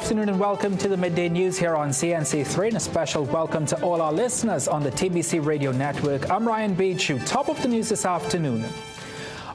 afternoon and welcome to the Midday News here on CNC3, and a special welcome to all our listeners on the TBC Radio Network. I'm Ryan Beachu. Top of the news this afternoon.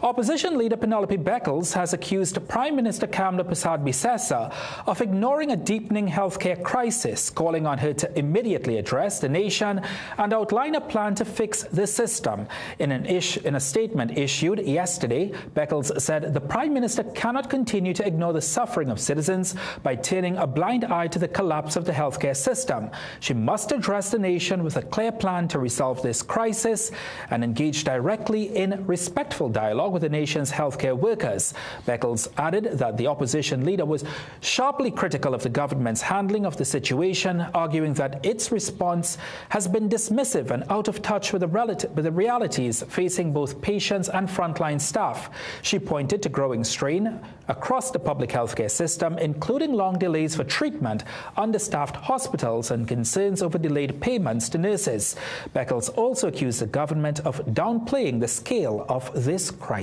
Opposition leader Penelope Beckles has accused Prime Minister Kamla Persad-Bissessar of ignoring a deepening healthcare crisis, calling on her to immediately address the nation and outline a plan to fix the system. In a statement issued yesterday, Beckles said the Prime Minister cannot continue to ignore the suffering of citizens by turning a blind eye to the collapse of the healthcare system. She must address the nation with a clear plan to resolve this crisis and engage directly in respectful dialogue with the nation's healthcare workers. Beckles added that the opposition leader was sharply critical of the government's handling of the situation, arguing that its response has been dismissive and out of touch with the realities facing both patients and frontline staff. She pointed to growing strain across the public healthcare system, including long delays for treatment, understaffed hospitals, and concerns over delayed payments to nurses. Beckles also accused the government of downplaying the scale of this crisis.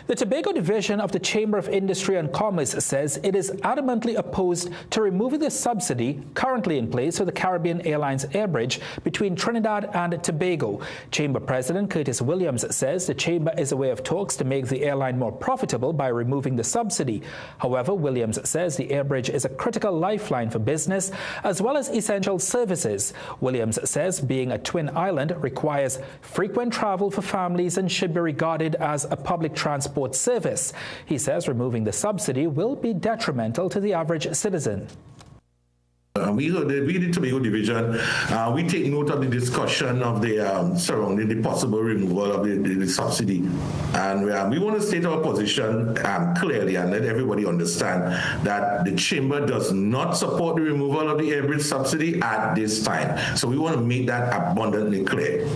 The Tobago Division of the Chamber of Industry and Commerce says it is adamantly opposed to removing the subsidy currently in place for the Caribbean Airlines Airbridge between Trinidad and Tobago. Chamber President Curtis Williams says the Chamber is aware of talks to make the airline more profitable by removing the subsidy. However, Williams says the Airbridge is a critical lifeline for business as well as essential services. Williams says being a twin island requires frequent travel for families and should be regarded as a public transport service. He says removing the subsidy will be detrimental to the average citizen. We the Tobago Division, we take note of the discussion of the surrounding the possible removal of the subsidy, and we want to state our position clearly and let everybody understand that the Chamber does not support the removal of the Airbridge subsidy at this time. So we want to make that abundantly clear.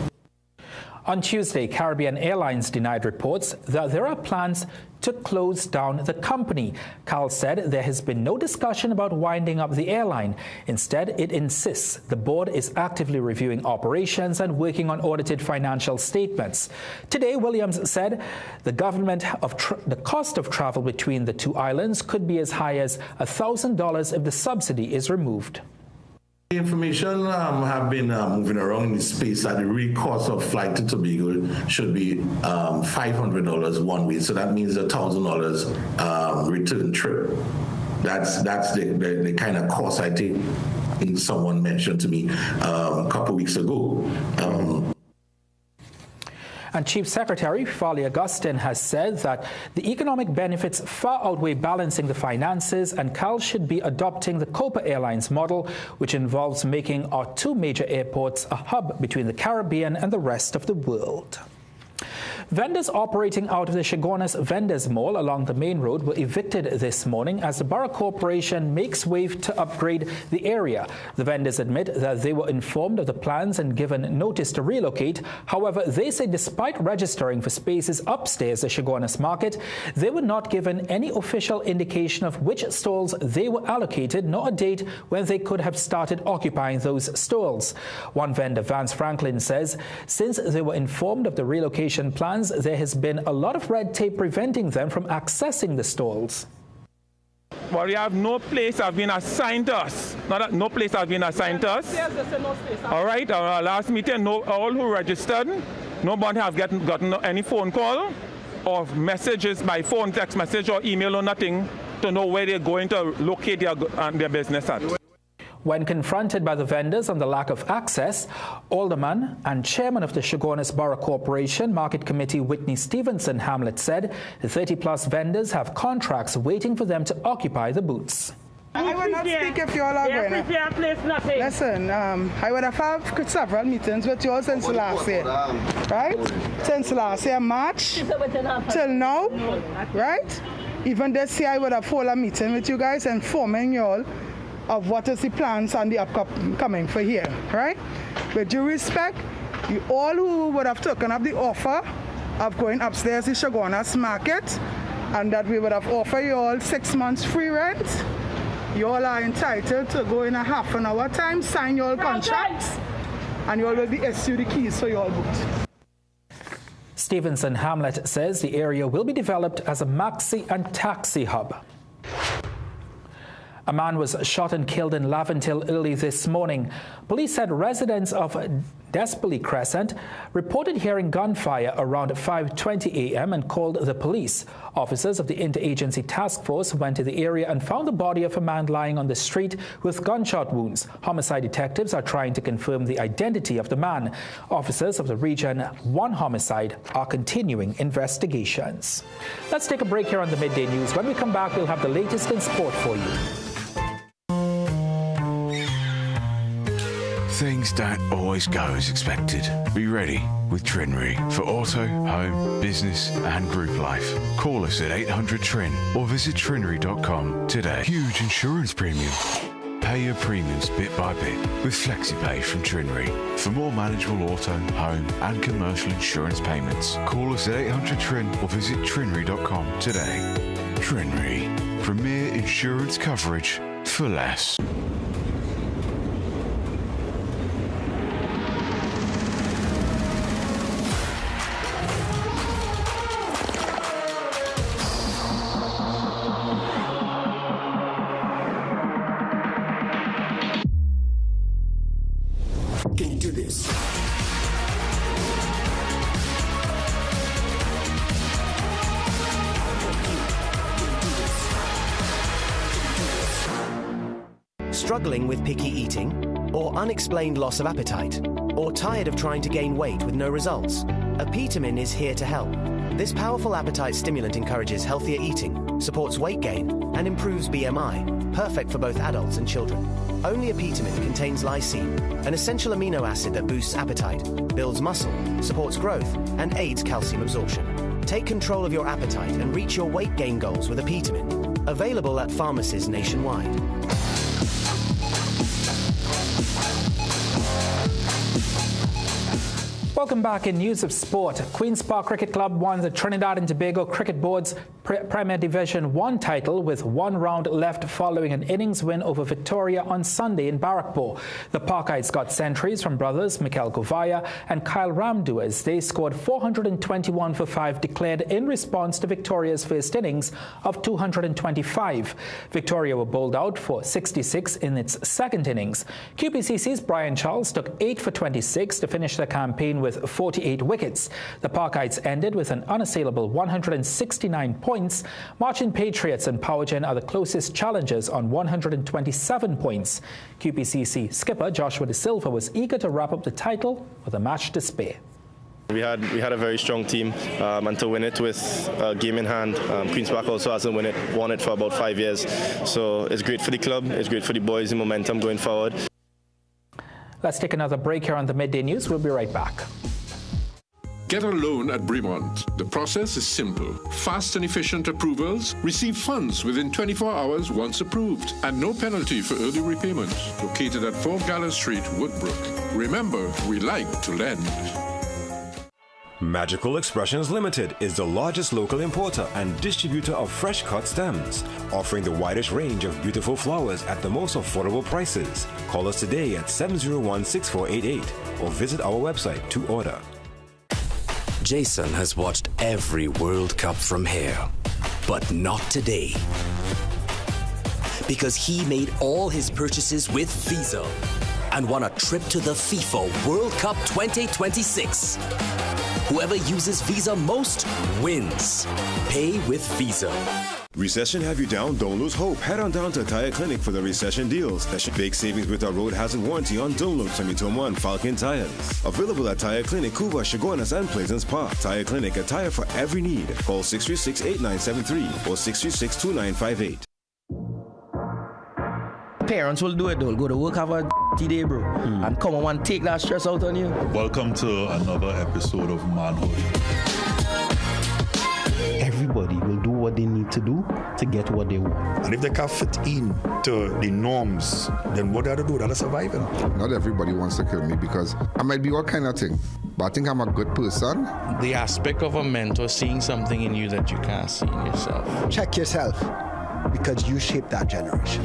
On Tuesday, Caribbean Airlines denied reports that there are plans to close down the company. CAL said there has been no discussion about winding up the airline. Instead, it insists the board is actively reviewing operations and working on audited financial statements. Today, Williams said the cost of travel between the two islands could be as high as $1,000 if the subsidy is removed. The information have been moving around in the space that the real cost of flight to Tobago should be $500 one way. So that means $1,000 return trip. That's the kind of cost I think someone mentioned to me a couple weeks ago. And Chief Secretary Farley Augustine has said that the economic benefits far outweigh balancing the finances, and CAL should be adopting the Copa Airlines model, which involves making our two major airports a hub between the Caribbean and the rest of the world. Vendors operating out of the Chaguanas Vendors Mall along the main road were evicted this morning as the Borough Corporation makes way to upgrade the area. The vendors admit that they were informed of the plans and given notice to relocate. However, they say despite registering for spaces upstairs the Chaguanas Market, they were not given any official indication of which stalls they were allocated, nor a date when they could have started occupying those stalls. One vendor, Vance Franklin, says since they were informed of the relocation plans, there has been a lot of red tape preventing them from accessing the stalls. Well, we have no place has been assigned to us. No place has been assigned to us. All right, our last meeting, all who registered, nobody has gotten any phone call or messages by phone, text message or email or nothing to know where they're going to locate their business at. When confronted by the vendors on the lack of access, Alderman and Chairman of the Chaguanas Borough Corporation Market Committee Whitney Stevenson Hamlet said the 30-plus vendors have contracts waiting for them to occupy the booths. I will not speak if you all are going to. Listen, I would have had several meetings with you all since last year, right? Since last year, March, till now, right? Even this year, I would have held a meeting with you guys informing you all of what is the plans and the upcoming for here, right? With due respect, you all who would have taken up the offer of going upstairs to Chaguanas Market and that we would have offered you all 6 months free rent, you all are entitled to go in a half an hour time, sign your contracts, and you all will be issued the keys for your booth. Stevenson Hamlet says the area will be developed as a maxi and taxi hub. A man was shot and killed in Laventille early this morning. Police said residents of Despeley Crescent reported hearing gunfire around 5:20 a.m. and called the police. Officers of the Interagency Task Force went to the area and found the body of a man lying on the street with gunshot wounds. Homicide detectives are trying to confirm the identity of the man. Officers of the Region 1 Homicide are continuing investigations. Let's take a break here on the Midday News. When we come back, we'll have the latest in sport for you. Things don't always go as expected. Be ready with Trinry for auto, home, business and group life. Call us at 800 TRIN or visit trinry.com today. Huge insurance premium. Pay your premiums bit by bit with FlexiPay from Trinry. For more manageable auto, home and commercial insurance payments, call us at 800 TRIN or visit trinry.com today. Trinry. Premier insurance coverage for less. Can you do this? Struggling with picky eating, or unexplained loss of appetite, or tired of trying to gain weight with no results? Epitamin is here to help. This powerful appetite stimulant encourages healthier eating, supports weight gain, and improves BMI, perfect for both adults and children. Only Epitamin contains lysine, an essential amino acid that boosts appetite, builds muscle, supports growth, and aids calcium absorption. Take control of your appetite and reach your weight gain goals with Epitamin. Available at pharmacies nationwide. Welcome back in news of sport. Queen's Park Cricket Club won the Trinidad and Tobago Cricket Board's Premier Division 1 title with 1 round left following an innings win over Victoria on Sunday in Barrackpore. The Parkites got centuries from brothers Mikel Govaya and Kyle Ramdu as they scored 421 for 5, declared in response to Victoria's first innings of 225. Victoria were bowled out for 66 in its second innings. QPCC's Brian Charles took 8 for 26 to finish the campaign with 48 wickets. The Parkites ended with an unassailable 169 points. Marching Patriots and Powergen are the closest challengers on 127 points. QPCC skipper Joshua De Silva was eager to wrap up the title with a match to spare. We had a very strong team, and to win it with a game in hand. Queen's Park also hasn't won it for about 5 years. So it's great for the club, it's great for the boys, the momentum going forward. Let's take another break here on the Midday News. We'll be right back. Get a loan at Bremont. The process is simple. Fast and efficient approvals. Receive funds within 24 hours once approved. And no penalty for early repayment. Located at 4 Gallows Street, Woodbrook. Remember, we like to lend. Magical Expressions Limited is the largest local importer and distributor of fresh cut stems, offering the widest range of beautiful flowers at the most affordable prices. Call us today at 701-6488 or visit our website to order. Jason has watched every World Cup from here, but not today. Because he made all his purchases with Visa and won a trip to the FIFA World Cup 2026. Whoever uses Visa most wins. Pay with Visa. Recession have you down? Don't lose hope. Head on down to Tire Clinic for the recession deals. Big savings with our road hazard warranty on Dunlop, Sumitomo, and Falcon tires. Available at Tire Clinic, Cuba, Chaguanas, and Pleasance Park. Tire Clinic, a tire for every need. Call 636-8973 or 636-2958. Parents will do it, they'll go to work, have a day, bro, and come on and take that stress out on you. Welcome to another episode of Manhood. Everybody will do what they need to do to get what they want. And if they can't fit in to the norms, then what they have to do, they're surviving. Not everybody wants to kill me because I might be all kind of thing, but I think I'm a good person. The aspect of a mentor seeing something in you that you can't see in yourself. Check yourself, because you shaped that generation.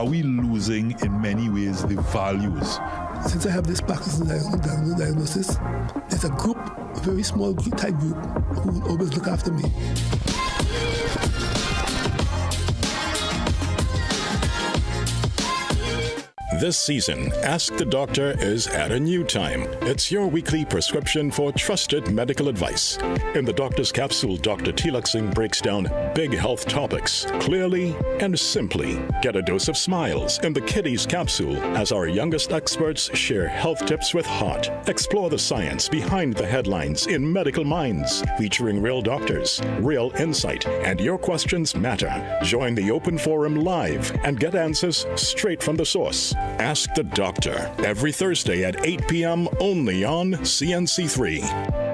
are we losing in many ways the values? Since I have this Parkinson's diagnosis, there's a group, a very small type group, who will always look after me. This season, Ask the Doctor is at a new time. It's your weekly prescription for trusted medical advice. In the Doctor's Capsule, Dr. Tilak Singh breaks down big health topics clearly and simply. Get a dose of smiles in the Kiddies Capsule as our youngest experts share health tips with heart. Explore the science behind the headlines in Medical Minds, featuring real doctors, real insight, and your questions matter. Join the open forum live and get answers straight from the source. Ask the Doctor, every Thursday at 8 p.m. only on CNC3.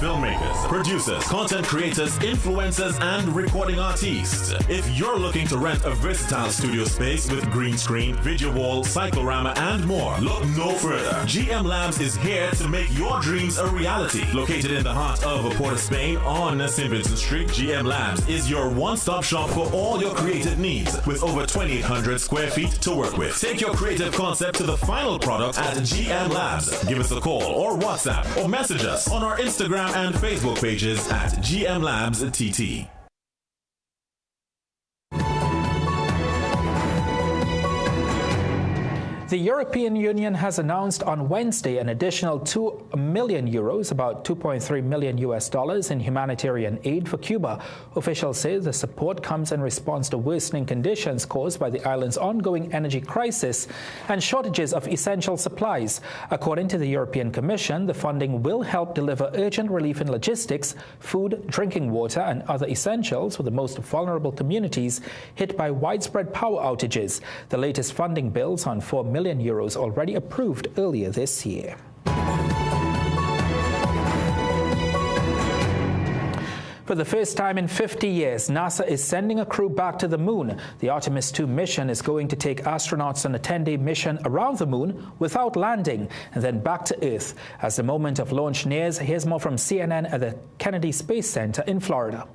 Filmmakers, producers, content creators, influencers, and recording artists. If you're looking to rent a versatile studio space with green screen, video wall, cyclorama, and more, look no further. GM Labs is here to make your dreams a reality. Located in the heart of Port of Spain on St. Vincent Street, GM Labs is your one-stop shop for all your creative needs with over 2,800 square feet to work with. Take your creative concept to the final product at GM Labs. Give us a call or WhatsApp or message us on our Instagram and Facebook pages at GM Labs TT. The European Union has announced on Wednesday an additional €2 million, about $2.3 million in humanitarian aid for Cuba. Officials say the support comes in response to worsening conditions caused by the island's ongoing energy crisis and shortages of essential supplies. According to the European Commission, the funding will help deliver urgent relief in logistics, food, drinking water, and other essentials for the most vulnerable communities hit by widespread power outages. The latest funding bills on €4 million already approved earlier this year. For the first time in 50 years, NASA is sending a crew back to the moon. The Artemis 2 mission is going to take astronauts on a 10-day mission around the moon without landing and then back to Earth. As the moment of launch nears, here's more from CNN at the Kennedy Space Center in Florida.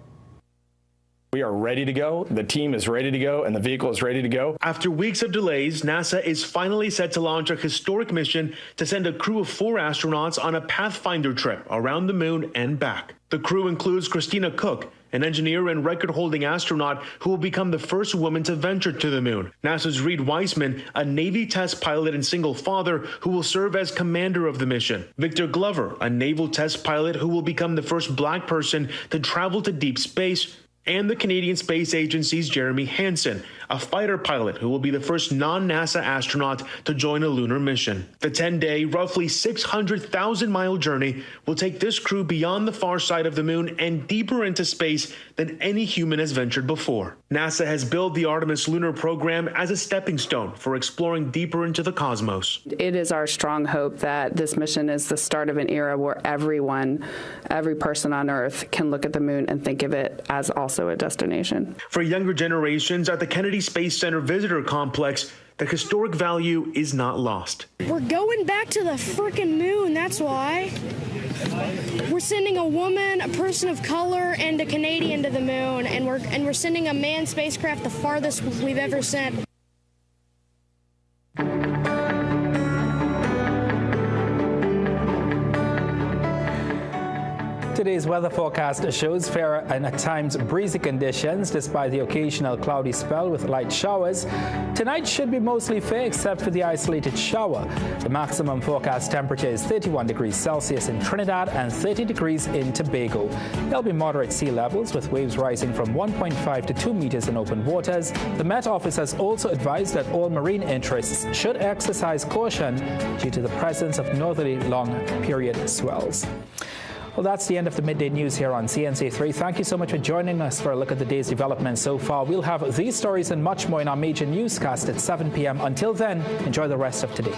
We are ready to go, the team is ready to go, and the vehicle is ready to go. After weeks of delays, NASA is finally set to launch a historic mission to send a crew of 4 astronauts on a Pathfinder trip around the moon and back. The crew includes Christina Cook, an engineer and record-holding astronaut who will become the first woman to venture to the moon. NASA's Reed Weissman, a Navy test pilot and single father who will serve as commander of the mission. Victor Glover, a naval test pilot who will become the first black person to travel to deep space. And the Canadian Space Agency's Jeremy Hansen, a fighter pilot who will be the first non-NASA astronaut to join a lunar mission. The 10-day, roughly 600,000-mile journey will take this crew beyond the far side of the moon and deeper into space than any human has ventured before. NASA has billed the Artemis lunar program as a stepping stone for exploring deeper into the cosmos. It is our strong hope that this mission is the start of an era where every person on Earth can look at the moon and think of it as also a destination. For younger generations at the Kennedy Space Center Visitor Complex, the historic value is not lost. We're going back to the frickin' moon, that's why. We're sending a woman, a person of color, and a Canadian to the moon, and we're sending a manned spacecraft the farthest we've ever sent. Today's weather forecast shows fair and at times breezy conditions despite the occasional cloudy spell with light showers. Tonight should be mostly fair except for the isolated shower. The maximum forecast temperature is 31 degrees Celsius in Trinidad and 30 degrees in Tobago. There'll be moderate sea levels with waves rising from 1.5 to 2 meters in open waters. The Met Office has also advised that all marine interests should exercise caution due to the presence of northerly long-period swells. Well, that's the end of the Midday News here on CNC3. Thank you so much for joining us for a look at the day's developments so far. We'll have these stories and much more in our major newscast at 7 p.m. Until then, enjoy the rest of today.